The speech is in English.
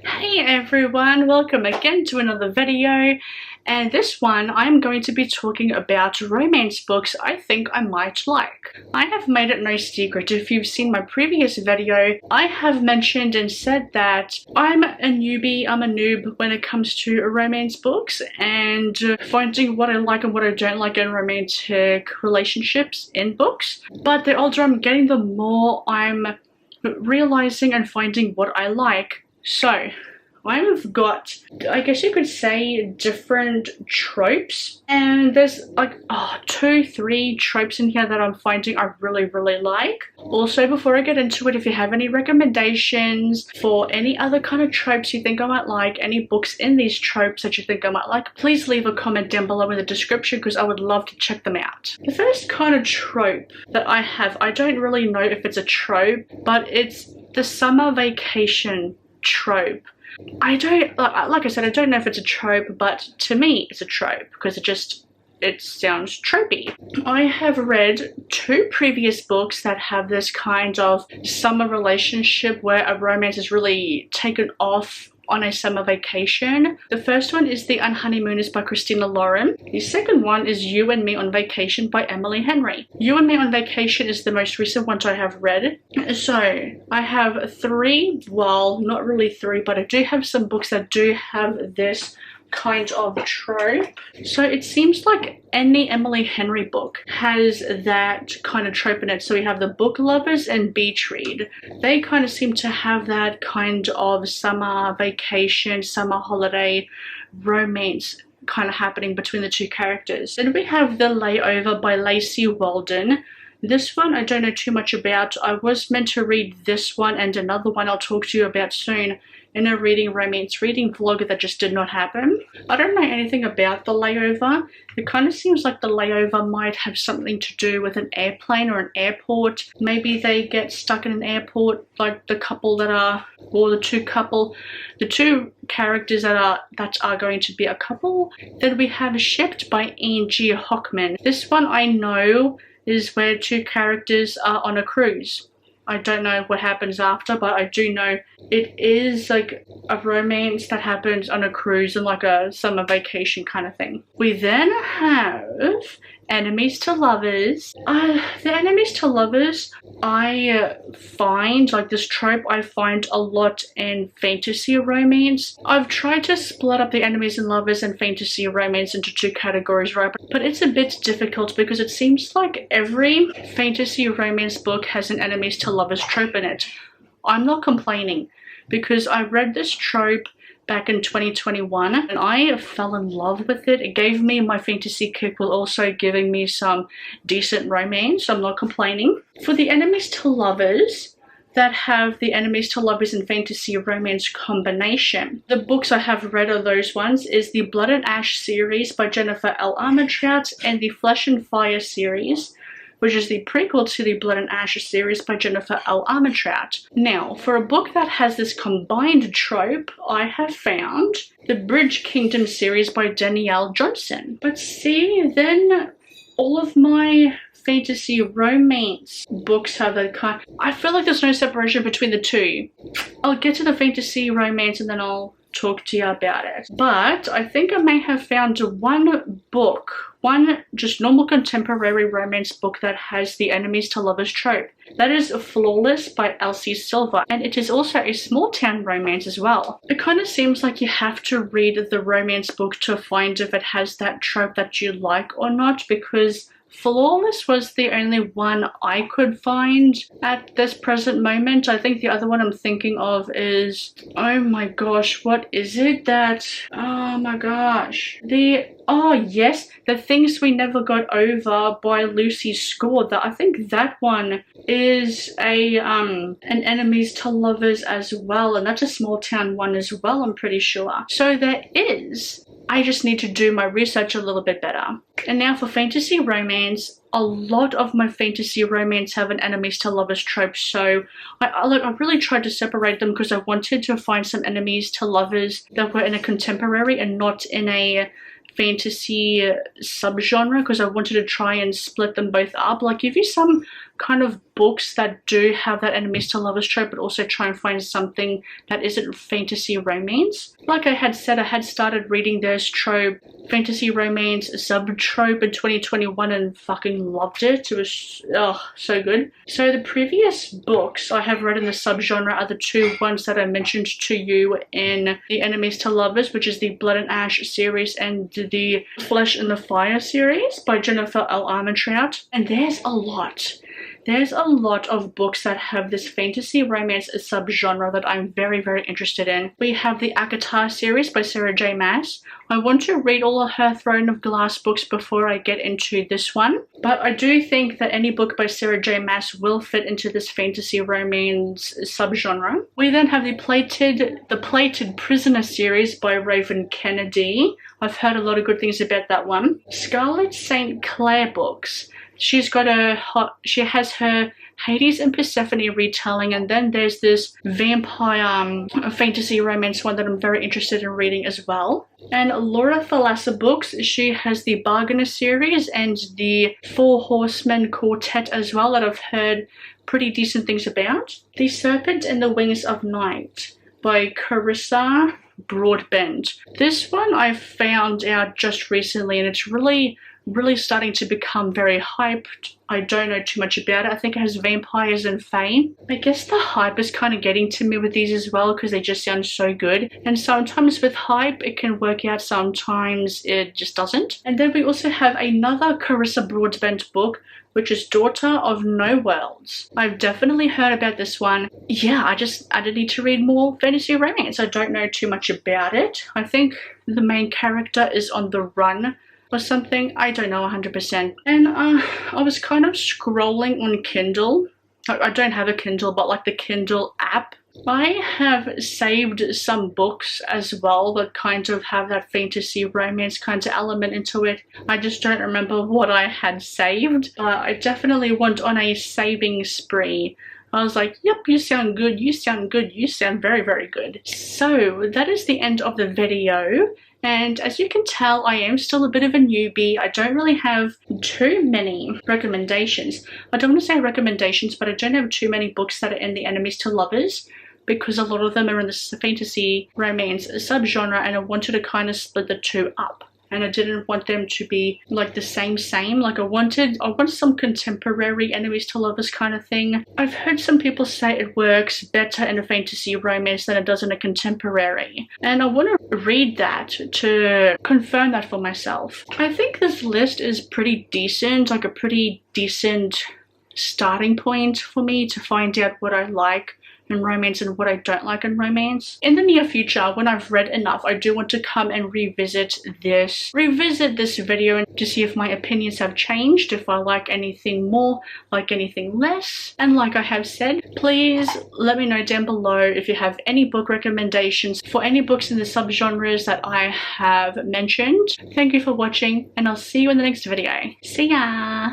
Hey everyone, welcome again to another video, and this one I'm going to be talking about romance books I think I might like. I have made it no secret, if you've seen my previous video, I have mentioned and said that I'm a newbie, I'm a noob when it comes to romance books and finding what I like and what I don't like in romantic relationships in books. But the older I'm getting, the more I'm realizing and finding what I like. So, I've got, I guess you could say, different tropes, and there's like 2-3 tropes in here that I'm finding I really like. Also, before I get into it, if you have any recommendations for any other kind of tropes you think I might like, any books in these tropes that you think I might like, please leave a comment down below in the description because I would love to check them out. The first kind of trope that I have, I don't really know if it's a trope, but it's the summer vacation trope. I don't, like I said, I don't know if it's a trope, but to me it's a trope because it sounds tropey. I have read 2 previous books that have this kind of summer relationship where a romance is really taken off on a summer vacation. The first one is The Unhoneymooners by Christina Lauren. The second one is You and Me on Vacation by Emily Henry. You and Me on Vacation is the most recent one I have read. So I have 3, well, not really 3, but I do have some books that do have this kind of trope. So it seems like any Emily Henry book has that kind of trope in it. So we have the book lovers and beach read. They kind of seem to have that kind of summer vacation, summer holiday romance kind of happening between the 2 characters. Then we have The Layover by Lacey Walden. This one I don't know too much about. I was meant to read this one and another one I'll talk to you about soon in a romance reading vlog that just did not happen. I don't know anything about The Layover. It kind of seems like The Layover might have something to do with an airplane or an airport. Maybe they get stuck in an airport, like the couple that are, or the 2 characters that are going to be a couple. Then we have Shipped by Angie Hockman. This one I know is where 2 characters are on a cruise. I don't know what happens after, but I do know it is like a romance that happens on a cruise and like a summer vacation kind of thing. We then have Enemies to Lovers. The Enemies to Lovers, I find, like this trope, I find a lot in fantasy romance. I've tried to split up the Enemies and Lovers and fantasy romance into 2 categories, right? But it's a bit difficult because it seems like every fantasy romance book has an Enemies to Lovers trope in it. I'm not complaining because I read this trope back in 2021 and I fell in love with it. It gave me my fantasy kick while also giving me some decent romance. I'm not complaining. For the Enemies to Lovers that have the Enemies to Lovers and fantasy romance combination, the books I have read are those ones is the Blood and Ash series by Jennifer L. Armentrout and the Flesh and Fire series, which is the prequel to the Blood and Ash series by Jennifer L. Armentrout. Now, for a book that has this combined trope, I have found the Bridge Kingdom series by Danielle Johnson. But see, then all of my fantasy romance books have that kind. I feel like there's no separation between the 2. I'll get to the fantasy romance and then I'll talk to you about it. But I think I may have found one book, one just normal contemporary romance book that has the Enemies to Lovers trope. That is Flawless by Elsie Silver, and it is also a small town romance as well. It kind of seems like you have to read the romance book to find if it has that trope that you like or not, because Flawless was the only one I could find at this present moment. I think the other one I'm thinking of is, oh my gosh, what is it that, oh my gosh, oh yes, The Things We Never Got Over by Lucy Score. I think that one is an Enemies to Lovers as well, and that's a small town one as well, I'm pretty sure. So there is. I just need to do my research a little bit better. And now for fantasy romance, a lot of my fantasy romance have an Enemies to Lovers trope, so I really tried to separate them because I wanted to find some Enemies to Lovers that were in a contemporary and not in a fantasy subgenre, because I wanted to try and split them both up, like give you some kind of books that do have that enemies to lovers trope, but also try and find something that isn't fantasy romance. Like I had said, I had started reading this trope, fantasy romance sub-trope in 2021 and fucking loved it. It was so good. So the previous books I have read in the subgenre are the two ones that I mentioned to you in the enemies to lovers, which is the Blood and Ash series and the Flesh and the Fire series by Jennifer L. Armentrout. And there's a lot. There's a lot of books that have this fantasy romance subgenre that I'm very, very interested in. We have the ACOTAR series by Sarah J. Maas. I want to read all of her Throne of Glass books before I get into this one, but I do think that any book by Sarah J. Maas will fit into this fantasy romance subgenre. We then have the Plated Prisoner series by Raven Kennedy. I've heard a lot of good things about that one. Scarlett St. Clair books. She has her Hades and Persephone retelling, and then there's this vampire fantasy romance one that I'm very interested in reading as well. And Laura Thalassa books, she has the Bargainer series and the Four Horsemen Quartet as well that I've heard pretty decent things about. The Serpent and the Wings of Night by Carissa Broadbent. This one I found out just recently, and it's really starting to become very hyped. I don't know too much about it. I think it has vampires and fae. I guess the hype is kind of getting to me with these as well because they just sound so good. And sometimes with hype it can work out, sometimes it just doesn't. And then we also have another Carissa Broadbent book, which is Daughter of No Worlds. I've definitely heard about this one. Yeah, I just need to read more fantasy romance. I don't know too much about it. I think the main character is on the run or something. I don't know 100%. And I was kind of scrolling on Kindle. I don't have a Kindle, but like the Kindle app. I have saved some books as well that kind of have that fantasy romance kind of element into it. I just don't remember what I had saved. I definitely went on a saving spree. I was like, yep, you sound good, you sound good, you sound very, very good. So that is the end of the video. And as you can tell, I am still a bit of a newbie. I don't really have too many recommendations. I don't want to say recommendations, but I don't have too many books that are in the enemies to lovers, because a lot of them are in the fantasy romance subgenre, and I wanted to kind of split the two up. And I didn't want them to be like the same. Like I wanted some contemporary enemies to lovers kind of thing. I've heard some people say it works better in a fantasy romance than it does in a contemporary. And I want to read that to confirm that for myself. I think this list is pretty decent, like a pretty decent starting point for me to find out what I like in romance and what I don't like in romance. In the near future, when I've read enough, I do want to come and revisit this video to see if my opinions have changed, if I like anything more, like anything less. And like I have said, please let me know down below if you have any book recommendations for any books in the subgenres that I have mentioned. Thank you for watching, and I'll see you in the next video. See ya!